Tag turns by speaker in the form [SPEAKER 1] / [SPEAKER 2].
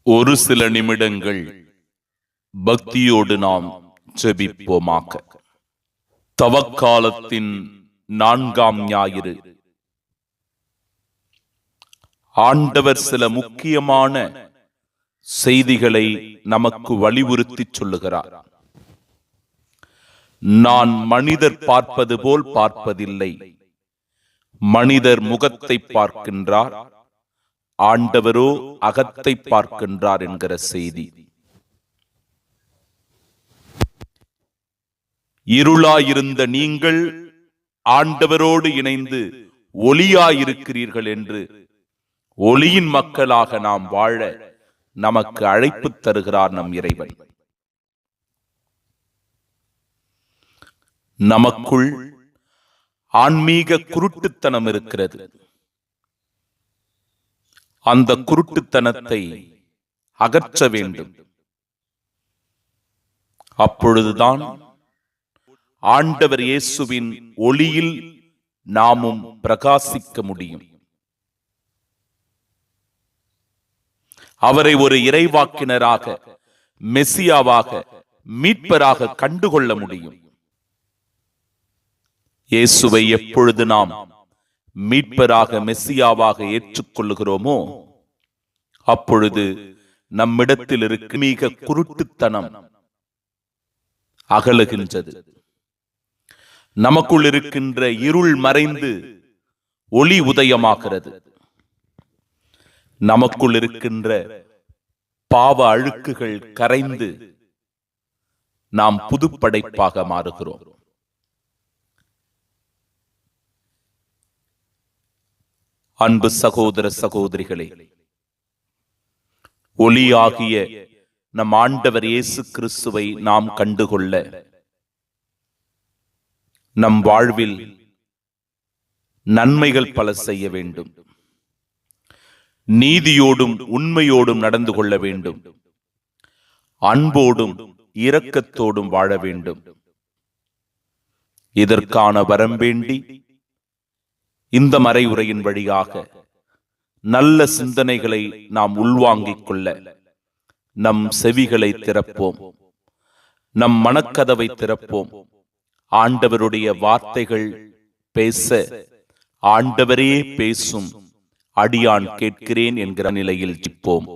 [SPEAKER 1] ஒரு சில நிமிடங்கள் பக்தியோடு நாம் ஜெபிப்போமாக. தவக்காலத்தின் 4ஆம் ஞாயிறு. ஆண்டவர் சில முக்கியமான செய்திகளை நமக்கு வலியுறுத்தி சொல்லுகிறார். நான் மனிதர் பார்ப்பது போல் பார்ப்பதில்லை, மனிதர் முகத்தை பார்க்கின்றார், ஆண்டவரோ அகத்தை பார்க்கின்றார் என்கிற செய்தி. இருளாயிருந்த நீங்கள் ஆண்டவரோடு இணைந்து ஒளியாயிருக்கிறீர்கள் என்று ஒளியின் மக்களாக நாம் வாழ நமக்கு அழைப்பு தருகிறார் நம் இறைவன். நமக்குள் ஆன்மீக குருட்டுத்தனம் இருக்கிறது. அந்த குருட்டுத்தனத்தை அகற்ற வேண்டும். அப்பொழுதுதான் ஆண்டவர் இயேசுவின் ஒளியில் நாமும் பிரகாசிக்க முடியும். அவரை ஒரு இறைவாக்கினராக, மெசியாவாக, மீட்பராக கண்டுகொள்ள முடியும். இயேசுவை எப்பொழுது நாம் மீட்பராக, மெசியாவாக ஏற்றுக்கொள்ளுகிறோமோ அப்பொழுது நம்மிடத்தில் இருக்கும் மிக குருட்டுத்தனம் அகலுகின்றது. நமக்குள் இருக்கின்ற இருள் மறைந்து ஒளி உதயமாகிறது. நமக்குள் இருக்கின்ற பாவ அழுக்குகள் கரைந்து நாம் புதுப்படைப்பாக மாறுகிறோம். அன்பு சகோதர சகோதரிகளே, ஒளியாகிய நம் ஆண்டவர் இயேசு கிறிஸ்துவை நாம் கண்டுகொள்ள நம் வாழ்வில் நன்மைகள் பல செய்ய வேண்டும். நீதியோடும் உண்மையோடும் நடந்து கொள்ள வேண்டும். அன்போடும் இரக்கத்தோடும் வாழ வேண்டும். இதற்கான வரம் வேண்டி இந்த மறையுரையின் வழியாக நல்ல சிந்தனைகளை நாம் உள்வாங்கிக் கொள்ள நம் செவிகளை திறப்போம், நம் மனக்கதவை திறப்போம். ஆண்டவருடைய வார்த்தைகள் பேச ஆண்டவரே பேசும், அடியான் கேட்கிறேன் என்கிற நிலையில் ஜிப்போம்.